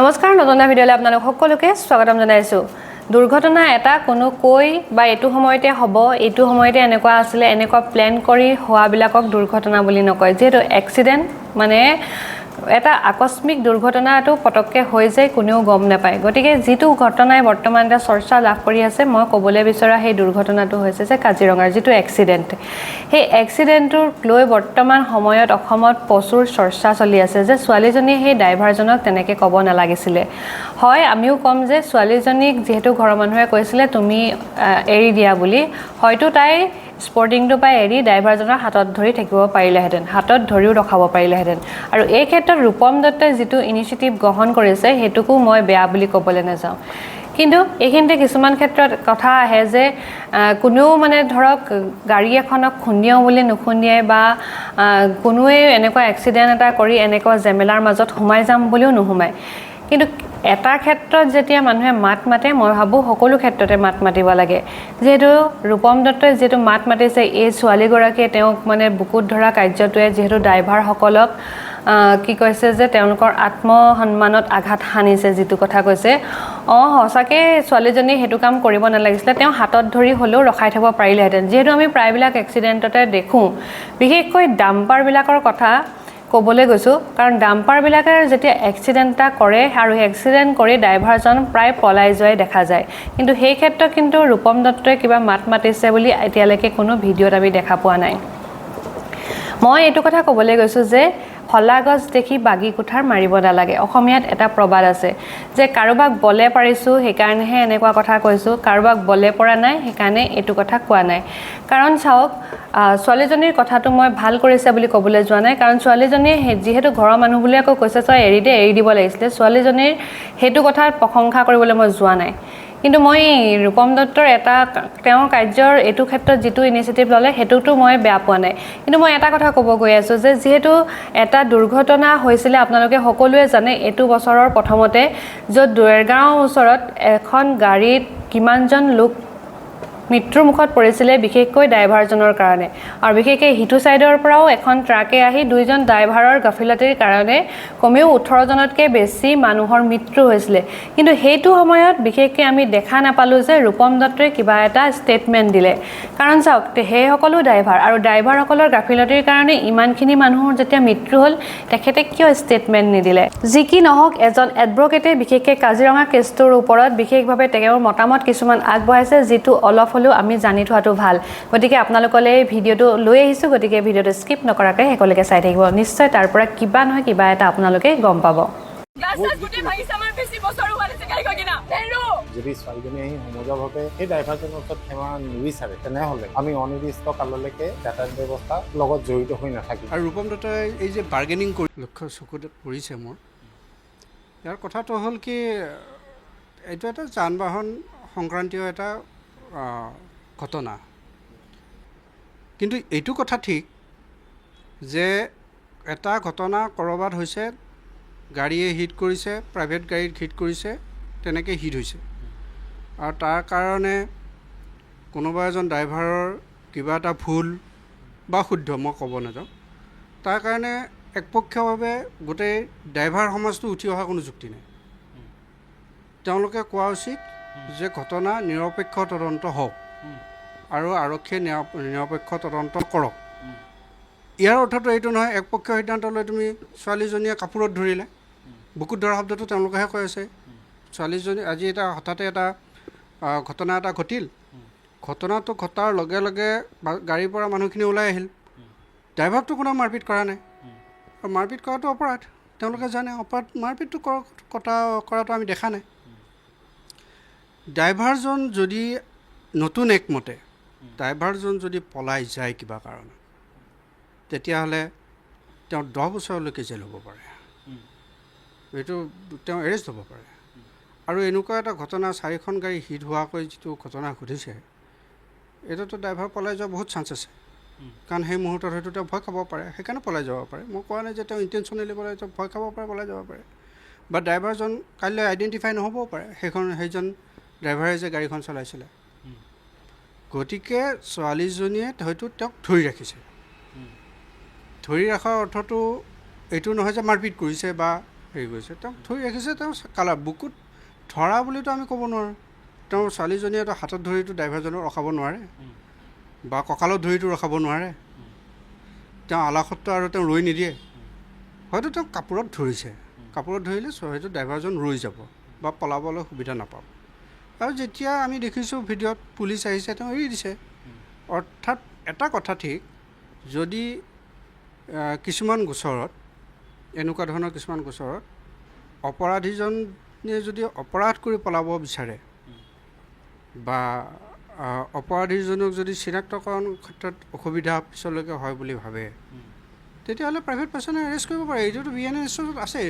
নমস্কাৰ নতুন ভিডিঅ'লৈ আপোনালোক সকলোকে স্বাগতম জনাইছো। দুৰ্ঘটনা এটা কোনো কৈ বা এটো সময়তে হ'ব, এটো সময়তে এনেকুৱা আছিল, এনেকুৱা প্ল্যান কৰি হোৱাবিলাকক দুৰ্ঘটনা বুলি নকয়। যেটো এক্সিডেন্ট মানে এটা আকস্মিক দুৰ্ঘটনাটো পটককে হৈ যায়, কোনেও গম নাপায়। গতিকে যেটো ঘটনাই বৰ্তমান এটা চৰ্চা লাভ কৰি আছে, মই ক'বলৈ বিচৰা সেই দুৰ্ঘটনাটো হৈছে যে কাজিৰঙাৰ যেটো এক্সিডেন্ট। সেই এক্সিডেন্টৰ লৈ বৰ্তমান সময়ত অসমত প্ৰচুৰ চৰ্চা চলি আছে যে ছোৱালীজনীয়ে সেই ড্ৰাইভাৰজনক তেনেকৈ ক'ব নালাগিছিলে। হয়, আমিও কম যে ছোৱালীজনীক যেহেতু ঘৰৰ মানুহে কৈছিলে তুমি এৰি দিয়া বুলি, হয়তো তাই স্পৰ্টিংটো পাই এৰি ড্ৰাইভাৰজনৰ হাতত ধৰি থাকিব পাৰিলেহেঁতেন, হাতত ধৰিও ৰখাব পাৰিলেহেঁতেন। আৰু এই ক্ষেত্ৰত ৰূপম দত্তই যিটো ইনিচিয়েটিভ গ্ৰহণ কৰিছে সেইটোকো মই বেয়া বুলি ক'বলৈ নাযাওঁ। কিন্তু এইখিনিতে কিছুমান ক্ষেত্ৰত কথা আহে যে কোনেও মানে ধৰক গাড়ী এখনক খুন্দিয়াওঁ বুলি নুখুন্দিয়াই বা কোনোৱে এনেকুৱা এক্সিডেণ্ট এটা কৰি এনেকুৱা জেমেলাৰ মাজত সোমাই যাম বুলিও নোসোমায়। কিন্তু এটা ক্ষেত্ৰত যেতিয়া মানুহে মাত মাতে, মই ভাবোঁ সকলো ক্ষেত্ৰতে মাত মাতিব লাগে। যিহেতু ৰূপম দত্তই যিহেতু মাত মাতিছে, এই ছোৱালীগৰাকীয়ে তেওঁক মানে বুকুত ধৰা কাৰ্যটোৱে যিহেতু ড্ৰাইভাৰসকলক কি কৈছে যে তেওঁলোকৰ আত্মসন্মানত আঘাত সানিছে, যিটো কথা কৈছে, সঁচাকৈ ছোৱালীজনীয়ে সেইটো কাম কৰিব নালাগিছিলে। তেওঁ হাতত ধৰি হ'লেও ৰখাই থ'ব পাৰিলেহেঁতেন। যিহেতু আমি প্ৰায়বিলাক এক্সিডেণ্টতে দেখোঁ, বিশেষকৈ ডাম্পাৰবিলাকৰ কথা ক'বলৈ গৈছোঁ, কাৰণ ডাম্পাৰবিলাকে যেতিয়া এক্সিডেণ্ট এটা কৰে আৰু এক্সিডেণ্ট কৰি ড্ৰাইভাৰজন প্ৰায় পলাই যোৱাই দেখা যায়। কিন্তু সেই ক্ষেত্ৰত কিন্তু ৰূপম দত্তই কিবা মাত মাতিছে বুলি এতিয়ালৈকে কোনো ভিডিঅ'ত আমি দেখা পোৱা নাই। মই এইটো কথা ক'বলৈ গৈছোঁ যে হলা গছ দেখি বাগি কুঠাৰ মাৰিব নালাগে। অসমীয়াত এটা প্ৰবাদ আছে যে কাৰোবাক বলে পাৰিছোঁ সেইকাৰণেহে এনেকুৱা কথা কৈছোঁ, কাৰোবাক বলে পৰা নাই সেইকাৰণে এইটো কথা কোৱা নাই। কাৰণ চাওক, ছোৱালীজনীৰ কথাটো মই ভাল কৰিছে বুলি ক'বলৈ যোৱা নাই, কাৰণ ছোৱালীজনীয়ে যিহেতু ঘৰৰ মানুহবোৰে আকৌ কৈছে তই এৰি দে, এৰি দিব লাগিছিলে, ছোৱালীজনীৰ সেইটো কথাত প্ৰশংসা কৰিবলৈ মই যোৱা নাই। কিন্তু মই ৰূপম দত্তৰ তেওঁৰ কাৰ্যৰ এইটো ক্ষেত্ৰত যিটো ইনিচিয়েটিভ ল'লে সেইটোতো মই বেয়া পোৱা নাই। কিন্তু মই এটা কথা ক'ব গৈ আছোঁ যে যিহেতু এটা দুৰ্ঘটনা হৈছিলে, আপোনালোকে সকলোৱে জানে, এইটো বছৰৰ প্ৰথমতে, য'ত দেৰগাঁও ওচৰত এখন গাড়ীত কিমানজন লোক মৃত্যুৰ মুখত পৰিছিলে, বিশেষকৈ ড্ৰাইভাৰজনৰ কাৰণে। আৰু বিশেষকৈ সিটো ছাইডৰ পৰাও এখন ট্ৰাকে আহি দুইজন ড্ৰাইভাৰৰ গাফিলতিৰ কাৰণে কমেও 18জনতকৈ বেছি মানুহৰ মৃত্যু হৈছিলে। কিন্তু সেইটো সময়ত বিশেষকৈ আমি দেখা নাপালোঁ যে ৰূপম দত্তই কিবা এটা ষ্টেটমেণ্ট দিলে। কাৰণ চাওক, সেইসকলো ড্ৰাইভাৰ আৰু ড্ৰাইভাৰসকলৰ গাফিলতিৰ কাৰণে ইমানখিনি মানুহৰ যেতিয়া মৃত্যু হ'ল, তেখেতে কিয় ষ্টেটমেণ্ট নিদিলে? যি কি নহওক, এজন এডভকেটে বিশেষকৈ কাজিৰঙা কেছটোৰ ওপৰত বিশেষভাৱে তেওঁৰ মতামত কিছুমান আগবঢ়াইছে, যিটো অলপ হ'লেও আমি জানি থোৱাটো ভাল। গতিকে আপোনালোকলৈ এই ভিডিঅ'টো লৈ আহিছোঁ, গতিকে ভিডিঅ'টো স্কিপ নকৰাকৈ শেষলৈকে চাই থাকিব। নিশ্চয় তাৰ পৰা কিবা নহয় কিবা এটা আপোনালোকে গম পাব। যদি ছোৱালীজনী আহি সমজুৱাভাৱে সেই ড্ৰাইভাৰজনৰ ওচৰত ক্ষমা নিবিচাৰে, তেনেহ'লে আমি অনিৰ্দিষ্ট কাললৈকে যাতায়াত ব্যৱস্থা লগত জড়িত হৈ নাথাকিম। আৰু ৰূপম দত্তই এই যে বাৰ্গেনিং কৰি লক্ষ্য চকুত পৰিছে মোৰ, ইয়াৰ কথাটো হ'ল কি, এইটো এটা যান বাহন সংক্ৰান্তীয় এটা ঘটনা। কিন্তু এইটো কথা ঠিক যে এটা ঘটনা ক'ৰবাত হৈছে, গাড়ীয়ে হিট কৰিছে, প্ৰাইভেট গাড়ীত হিট কৰিছে, তেনেকৈ হিট হৈছে। আৰু তাৰ কাৰণে কোনোবা এজন ড্ৰাইভাৰৰ কিবা এটা ভুল বা শুদ্ধ, মই ক'ব নাযাওঁ, তাৰ কাৰণে একপক্ষীয়ভাৱে গোটেই ড্ৰাইভাৰ সমাজটো উঠি অহা কোনো যুক্তি নাই। তেওঁলোকে কোৱা উচিত যে ঘটনা নিৰপেক্ষ তদন্ত হওক আৰু আৰক্ষীয়ে নিৰপেক্ষ তদন্ত কৰক। ইয়াৰ অৰ্থটো এইটো নহয় একপক্ষীয় সিদ্ধান্ত লৈ তুমি ছোৱালীজনীয়ে কাপোৰত ধৰিলে, বুকুত ধৰা শব্দটো তেওঁলোকেহে কৈ আছে। ছোৱালীজনী আজি হঠাতে এটা ঘটনা এটা ঘটিল, ঘটনাটো ঘটাৰ লগে লগে গাড়ীৰ পৰা মানুহখিনি ওলাই আহিল, ড্ৰাইভাৰকটো কোনো মাৰপিট কৰা নাই। আৰু মাৰপিট কৰাটো অপৰাধ, তেওঁলোকে জানে অপৰাধ, মাৰপিটটো কৰাটো আমি দেখা নাই। ড্ৰাইভাৰজন যদি নতুন একমতে ড্ৰাইভাৰজন যদি পলাই যায় কিবা কাৰণে, তেতিয়াহ'লে তেওঁ 10 বছৰলৈকে জেল হ'ব পাৰে, এইটো তেওঁ এৰেষ্ট হ'ব পাৰে। আৰু এনেকুৱা এটা ঘটনা, 4খন গাড়ী হিট হোৱাকৈ যিটো ঘটনা ঘটিছে, এইটোতো ড্ৰাইভাৰ পলাই যোৱা বহুত চান্স আছে। কাৰণ সেই মুহূৰ্তত হয়তো তেওঁ ভয় খাব পাৰে, সেইকাৰণে পলাই যাব পাৰে। মই কোৱা নাই যে তেওঁ ইণ্টেনশ্যনেলি পলাই, তেওঁ ভয় খাব পাৰে, পলাই যাব পাৰে। বা ড্ৰাইভাৰজন কাইলৈ আইডেণ্টিফাই নহ'বও পাৰে, সেইজন ড্ৰাইভাৰে যে গাড়ীখন চলাইছিলে। গতিকে ছোৱালীজনীয়ে হয়তো তেওঁক ধৰি ৰাখিছে। ধৰি ৰখাৰ অৰ্থটো এইটো নহয় যে মাৰপিট কৰিছে বা হেৰি কৰিছে, তেওঁক ধৰি ৰাখিছে। তেওঁ বুকুত ধৰা বুলিতো আমি ক'ব নোৱাৰোঁ। তেওঁ ছোৱালীজনীয়ে হাতত ধৰিতো ড্ৰাইভাৰজনক ৰখাব নোৱাৰে বা কঁকালত ধৰিতো ৰখাব নোৱাৰে। তেওঁ আলাসত্ব আৰু তেওঁ ৰৈ নিদিয়ে। হয়তো তেওঁক কাপোৰত ধৰিছে, কাপোৰত ধৰিলে হয়তো ড্ৰাইভাৰজন ৰৈ যাব বা পলাবলৈ সুবিধা নাপাব। আৰু যেতিয়া আমি দেখিছোঁ ভিডিঅ'ত পুলিচ আহিছে, তেওঁ এৰি দিছে। অৰ্থাৎ এটা কথা ঠিক, যদি কিছুমান গোচৰত এনেকুৱা ধৰণৰ কিছুমান গোচৰত অপৰাধীজনে যদি অপৰাধ কৰি পলাব বিচাৰে বা অপৰাধীজনক যদি চিনাক্তকৰণ ক্ষেত্ৰত অসুবিধা পিছলৈকে হয় বুলি ভাবে, তেতিয়াহ'লে প্ৰাইভেট পাৰ্চনে এৰেষ্ট কৰিব পাৰে। এইটোতো BNSত আছে,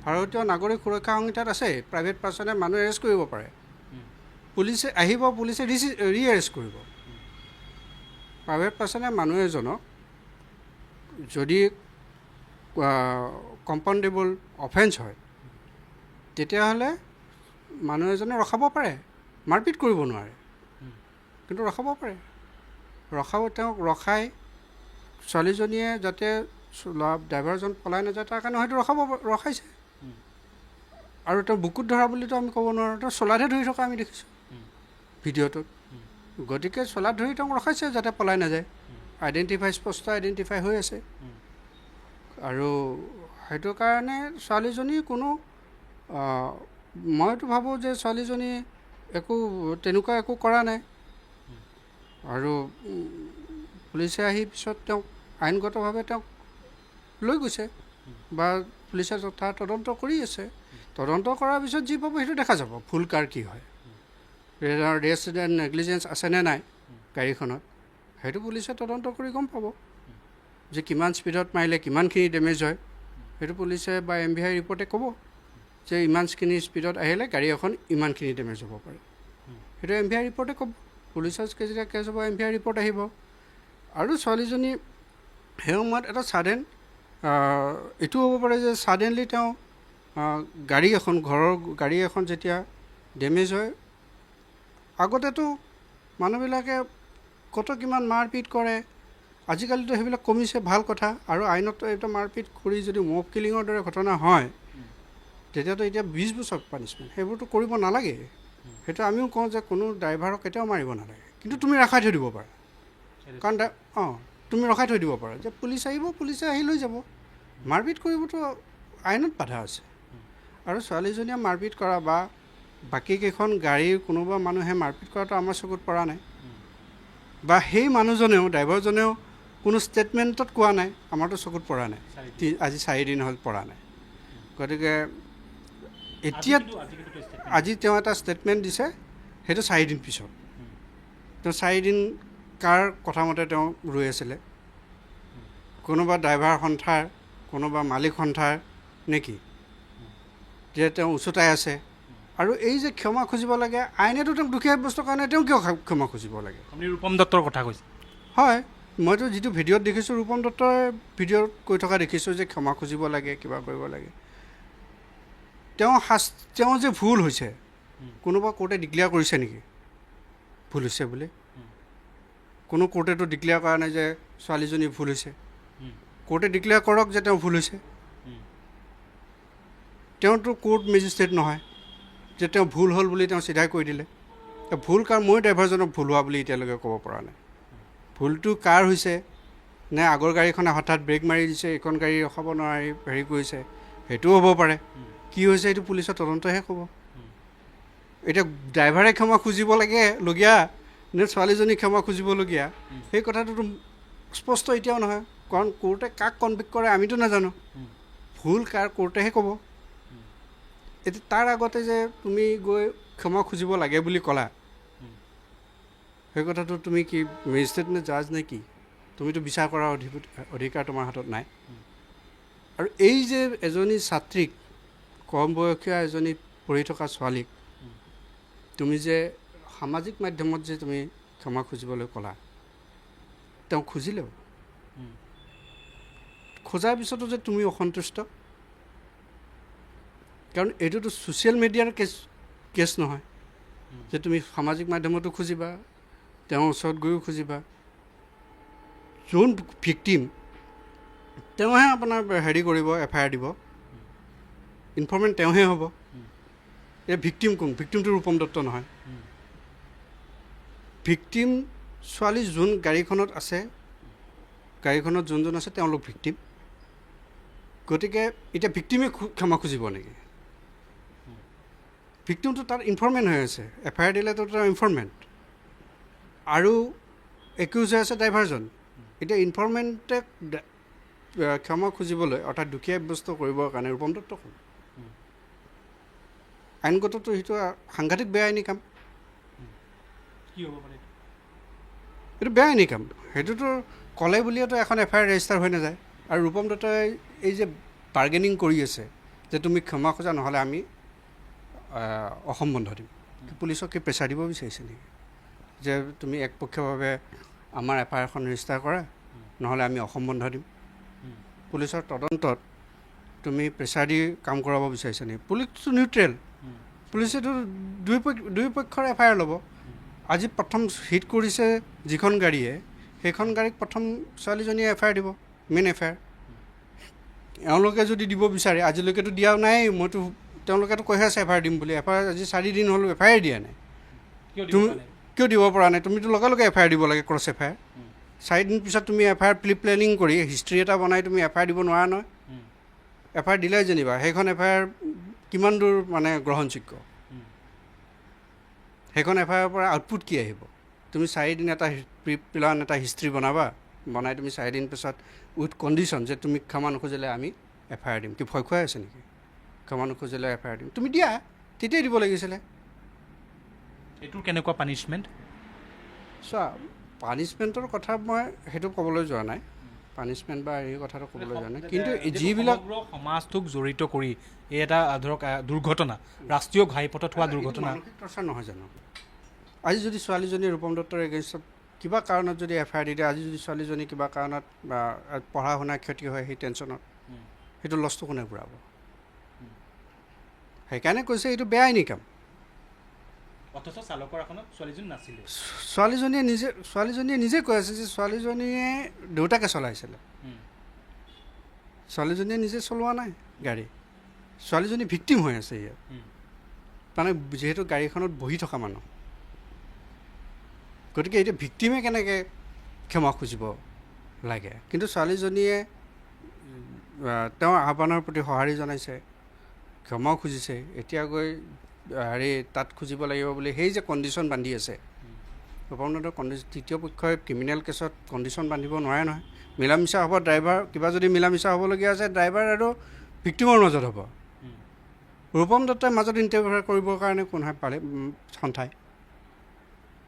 ভাৰতীয় নাগৰিক সুৰক্ষা সংহিতাত আছে। প্ৰাইভেট পাৰ্চনে মানুহ এৰেষ্ট কৰিব পাৰে। পুলিচে আহিব, পুলিচে ৰি-এৰেষ্ট কৰিব। প্ৰাইভেট পাৰ্চনে মানুহ এজনক যদি কম্পাউণ্ডেবল অফেন্স হয়, তেতিয়াহ'লে মানুহ এজনে ৰখাব পাৰে, মাৰপিট কৰিব নোৱাৰে, কিন্তু ৰখাব পাৰে। তেওঁক ৰখাই ছোৱালীজনীয়ে যাতে ড্ৰাইভাৰজন পলাই নাযায় তাৰ কাৰণে হয়তো ৰখাইছে। আৰু তেওঁ বুকুত ধৰা বুলিতো আমি ক'ব নোৱাৰোঁ, তেওঁ চোলাতহে ধৰি থকা আমি দেখিছোঁ ভিডিঅ'টোত। গতিকে চোলাত ধৰি তেওঁক ৰখাইছে যাতে পলাই নাযায়। স্পষ্ট আইডেণ্টিফাই হৈ আছে। আৰু সেইটো কাৰণে ছোৱালীজনী কোনো মইতো ভাবোঁ যে ছোৱালীজনী তেনেকুৱা একো কৰা নাই। আৰু পুলিচে আহি পিছত তেওঁক আইনগতভাৱে তেওঁক লৈ গৈছে বা পুলিচে তদন্ত কৰি আছে। তদন্ত কৰাৰ পিছত যি পাব সেইটো দেখা যাব, ভুল কাৰ কি হয়, ৰেছ নেগলিজেঞ্চ আছেনে নাই গাড়ীখনত, সেইটো পুলিচে তদন্ত কৰি গম পাব। যে কিমান স্পীডত মাৰিলে কিমানখিনি ডেমেজ হয়, সেইটো পুলিচে বা MVI ৰিপৰ্টে ক'ব যে ইমানখিনি স্পীডত আহিলে গাড়ী এখন ইমানখিনি ডেমেজ হ'ব পাৰে। সেইটো MVI ৰিপৰ্টে ক'ব। পুলিচৰ যেতিয়া কেছ হ'ব MVI ৰিপৰ্ট আহিব। আৰু ছোৱালীজনী সেই সময়ত এটা ছাডেন এইটো হ'ব পাৰে যে ছাডেনলি তেওঁ ঘৰৰ গাড়ী এখন যেতিয়া ডেমেজ হয়, আগতেতো মানুহবিলাকে কিমান মাৰপিট কৰে, আজিকালিতো সেইবিলাক কমিছে, ভাল কথা। আৰু আইনতো এটা মাৰপিট কৰি যদি মব কিলিঙৰ দৰে ঘটনা হয়, তেতিয়াতো এতিয়া 20 বছৰ পানিছমেণ্ট। সেইবোৰতো কৰিব নালাগে। সেইটো আমিও কওঁ যে কোনো ড্ৰাইভাৰক কেতিয়াও মাৰিব নালাগে, কিন্তু তুমি ৰখাই থৈ দিব পাৰা। কাৰণ তুমি ৰখাই থৈ দিব পাৰা যে পুলিচ আহিব, পুলিচে আহি লৈ যাব। মাৰপিট কৰিবতো আইনত বাধা আছে। আৰু ছোৱালীজনীয়ে মাৰপিট কৰা বা বাকী কেইখন গাড়ীৰ কোনোবা মানুহে মাৰপিট কৰাটো আমাৰ চকুত পৰা নাই। বা সেই মানুহজনেও, ড্ৰাইভাৰজনেও কোনো ষ্টেটমেণ্টত কোৱা নাই, আমাৰতো চকুত পৰা নাই। আজি 4 দিন হ'ল পৰা নাই। গতিকে এতিয়া আজি তেওঁ এটা ষ্টেটমেণ্ট দিছে, সেইটো 4 দিন পিছত। তেওঁ 4 দিন কাৰ কথা মতে তেওঁ ৰৈ আছিলে? কোনোবা ড্ৰাইভাৰ সন্থাৰ, কোনোবা মালিক সন্থাৰ নেকি যে তেওঁ উচতাই আছে? আৰু এই যে ক্ষমা খুজিব লাগে, আইনেতো তেওঁক দোষী সাব্যস্তৰ কাৰণে তেওঁ কিয় ক্ষমা খুজিব লাগে? আপুনি ৰূপম দত্তৰ কথা কৈছে। হয়, মইতো যিটো ভিডিঅ'ত দেখিছোঁ, ৰূপম দত্তই ভিডিঅ'ত কৈ থকা দেখিছোঁ যে ক্ষমা খুজিব লাগে, কিবা কৰিব লাগে। তেওঁ যে ভুল হৈছে, কোনোবা কোৰ্টে ডিক্লেয়াৰ কৰিছে নেকি ভুল হৈছে বুলি? কোনো কোৰ্টেতো ডিক্লেয়াৰ কৰা নাই যে ছোৱালীজনী ভুল হৈছে। কোৰ্টে ডিক্লেয়াৰ কৰক যে তেওঁ ভুল হৈছে। তেওঁতো কোৰ্ট মেজিষ্ট্ৰেট নহয় যে তেওঁ ভুল হ'ল বুলি তেওঁ চিধাই কৈ দিলে। ভুল কাৰ? মই ড্ৰাইভাৰজনক ভুল হোৱা বুলি এতিয়ালৈকে ক'ব পৰা নাই। ভুলটো কাৰ হৈছে? নে আগৰ গাড়ীখনে হঠাৎ ব্ৰেক মাৰি দিছে, এইখন গাড়ী ৰখাব নোৱাৰি হেৰি কৰিছে, সেইটোও হ'ব পাৰে। কি হৈছে এইটো পুলিচৰ তদন্তহে ক'ব। এতিয়া ড্ৰাইভাৰে ক্ষমা খুজিব লগীয়া নে ছোৱালীজনী ক্ষমা খুজিবলগীয়া, সেই কথাটোতো স্পষ্ট এতিয়াও নহয়। কাৰণ কোৰ্টে কাক কনভিক্ট কৰে আমিতো নাজানো। ভুল কাৰ কোৰ্টেহে ক'ব। এতিয়া তাৰ আগতে যে তুমি গৈ ক্ষমা খুজিব লাগে বুলি ক'লা, সেই কথাটো তুমি কি মেজিষ্ট্ৰেট নে জাজ নে কি? তুমিতো বিচাৰ কৰাৰ অধিকাৰ তোমাৰ হাতত নাই। আৰু এই যে এজনী ছাত্ৰীক, কম বয়সীয়া এজনী পঢ়ি থকা ছোৱালীক তুমি যে সামাজিক মাধ্যমত যে তুমি ক্ষমা খুজিবলৈ ক'লা, তেওঁ খুজিলেও, খোজাৰ পিছতো যে তুমি অসন্তুষ্ট, কাৰণ এইটোতো ছ'চিয়েল মিডিয়াৰ কেছ নহয় যে তুমি সামাজিক মাধ্যমতো খুজিবা, তেওঁৰ ওচৰত গৈও খুজিবা। যোন ভিক্টিম তেওঁহে আপোনাৰ হেৰি কৰিব, FIR দিব। ইনফৰ্মেণ্ট তেওঁহে হ'ব। এতিয়া ভিক্টিম কোন? ভিক্টিমটো ৰূপম দত্ত নহয়। ভিক্টিম ছোৱালী যোন গাড়ীখনত আছে, গাড়ীখনত যোনজন আছে তেওঁলোক ভিক্টিম। গতিকে এতিয়া ভিক্টিমে ক্ষমা খুজিব নেকি? ভিক্টিমটো তাত ইনফৰ্মেণ্ট হৈ আছে, এফআইআৰ দিলেতো তাৰ ইনফৰ্মেণ্ট, আৰু একিউজ হৈ আছে ড্ৰাইভাৰজন। এতিয়া ইনফৰ্মেণ্টে ক্ষমা খুজিবলৈ অৰ্থাৎ দুখীয়া সাব্যস্ত কৰিবৰ কাৰণে ৰূপম দত্ত কোন? আইনগতটো সেইটো সাংঘাতিক বেয়া আইনী কাম। কি হ'ব পাৰে এইটো বেয়া আইনী কাম। সেইটোতো ক'লে বুলিয়েতো এখন এফআইআৰ ৰেজিষ্টাৰ হৈ নাযায়। আৰু ৰূপম দত্তই এই যে বাৰ্গেনিং কৰি আছে যে তুমি ক্ষমা খোজা নহ'লে আমি অসম্বন্ধ দিম, পুলিচক কি প্ৰেছাৰ দিব বিচাৰিছে নেকি যে তুমি একপক্ষীয়ভাৱে আমাৰ এফআইআৰখন ৰেজিষ্টাৰ কৰা নহ'লে আমি অসম্বন্ধ দিম? পুলিচৰ তদন্তত তুমি প্ৰেছাৰ দি কাম কৰাব বিচাৰিছা নেকি? পুলিচটো নিউট্ৰেল, পুলিচেতো দুই পক্ষৰ এফআইআৰ ল'ব। আজি প্ৰথম হিট কৰিছে যিখন গাড়ীয়ে, সেইখন গাড়ীক প্ৰথম ছোৱালীজনীয়ে এফআইআৰ দিব, মেইন এফআইআৰ। এওঁলোকে যদি দিব বিচাৰে, আজিলৈকেতো দিয়াও নাই। মইতো তেওঁলোকেতো কৈহে আছে এফআইআৰ দিম বুলি। এফআইআৰ আজি 4 দিন হ'ল এফআইআৰ দিয়া নাই। তুমি কিয় দিব পৰা নাই? তুমিতো লগে লগে এফআইআৰ দিব লাগে, ক্ৰছ এফআইআৰ। 4 দিন পিছত তুমি এফআইআৰ প্লেনিং কৰি হিষ্ট্ৰী এটা বনাই তুমি এফআইআৰ দিব নোৱাৰা নহয়। এফআইআৰ দিলাই যেনিবা সেইখন এফআইআৰ কিমান দূৰ মানে গ্ৰহণযোগ্য? সেইখন এফআইআৰৰ পৰা আউটপুট কি আহিব? তুমি 4 দিন এটা প্লান এটা হিষ্ট্ৰী বনাবা, বনাই তুমি 4 দিন পিছত উইথ কণ্ডিশ্যন যে তুমি ক্ষমা নোখোজিলে আমি এফআইআৰ দিম। কি ভয় খুৱাই আছে নেকি? ক্ষমা নোখোজিলে এফআইআৰ দিম। তুমি দিয়া, তেতিয়াই দিব লাগিছিলে। এইটোৰ কেনেকুৱা পানিছমেণ্ট? চোৱা, পানিছমেণ্টৰ কথা মই সেইটো ক'বলৈ যোৱা নাই, পানিছমেণ্ট বা এই কথাটো ক'বলৈ যোৱা নাই। কিন্তু যিবিলাক সমাজটোক জড়িত কৰি এই এটা ধৰক দুৰ্ঘটনা, ৰাষ্ট্ৰীয় ঘাইপথত হোৱা দুৰ্ঘটনা, মানসিক টৰ্চাৰ নহয় জানো? আজি যদি ছোৱালীজনী ৰূপম দত্তৰ এগেইনষ্টত কিবা কাৰণত যদি এফআইআৰ দি দিয়ে, আজি যদি ছোৱালীজনী কিবা কাৰণত পঢ়া শুনা ক্ষতি হয় সেই টেনশ্যনত, সেইটো লছটো কোনে ঘূৰাব? সেইকাৰণে কৈছে এইটো বেয়া আইনী কাম। অথচ চালকৰ এখনত ছোৱালীজনী নাছিলে। ছোৱালীজনীয়ে নিজে কৈ আছে যে ছোৱালীজনীয়ে দেউতাকে চলাইছিলে, ছোৱালীজনীয়ে নিজে চলোৱা নাই গাড়ী। ছোৱালীজনী ভিক্টিম হৈ আছে ইয়াত, মানে যিহেতু গাড়ীখনত বহি থকা মানুহ। গতিকে এতিয়া ভিক্টিমে কেনেকৈ ক্ষমা খুজিব লাগে? কিন্তু ছোৱালীজনীয়ে তেওঁৰ আহ্বানৰ প্ৰতি সঁহাৰি জনাইছে, ক্ষমাও খুজিছে। এতিয়া গৈ তাত খুজিব লাগিব বুলি সেই যে কণ্ডিশ্যন বান্ধি আছে, ৰূপম দত্তৰ তৃতীয় পক্ষই ক্ৰিমিনেল কেছত কণ্ডিশ্যন বান্ধিব নোৱাৰে নহয়। মিলা মিছা হ'ব, ড্ৰাইভাৰ কিবা যদি মিলা মিছা হ'বলগীয়া আছে ড্ৰাইভাৰ আৰু ভিক্টিমৰ মাজত হ'ব। ৰূপম দত্তই মাজত ইণ্টাৰফেয়াৰ কৰিবৰ কাৰণে কোন পালে সন্থাই?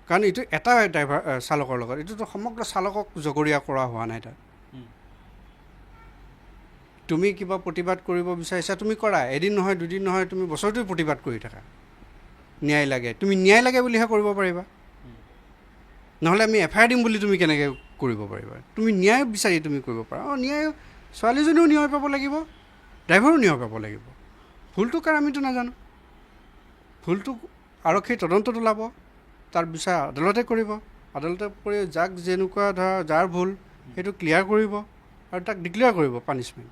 কাৰণ এইটো এটা ড্ৰাইভাৰ চালকৰ লগত, এইটোতো সমগ্ৰ চালকক জগৰীয়া কৰা হোৱা নাই তাত। তুমি কিবা প্ৰতিবাদ কৰিব বিচাৰিছা, তুমি কৰা। এদিন নহয়, দুদিন নহয়, তুমি বছৰটোৱে প্ৰতিবাদ কৰি থাকা। ন্যায় লাগে, তুমি ন্যায় লাগে বুলিহে কৰিব পাৰিবা। নহ'লে আমি এফআইআৰ দিম বুলি তুমি কেনেকৈ কৰিব পাৰিবা? তুমি ন্যায় বিচাৰি তুমি কৰিব পাৰা। ন্যায়, ছোৱালীজনীও ন্যায় পাব লাগিব, ড্ৰাইভাৰো ন্যায় পাব লাগিব। ভুলটো কাৰ আমিতো নাজানো। ভুলটো আৰক্ষীৰ তদন্তত ওলাব, তাৰ বিচাৰ আদালতে কৰিব। আদালতে কৰি যাক যেনেকুৱা ধৰা যাৰ ভুল সেইটো ক্লিয়াৰ কৰিব আৰু তাক ডিক্লেয়াৰ কৰিব পানিছমেণ্ট।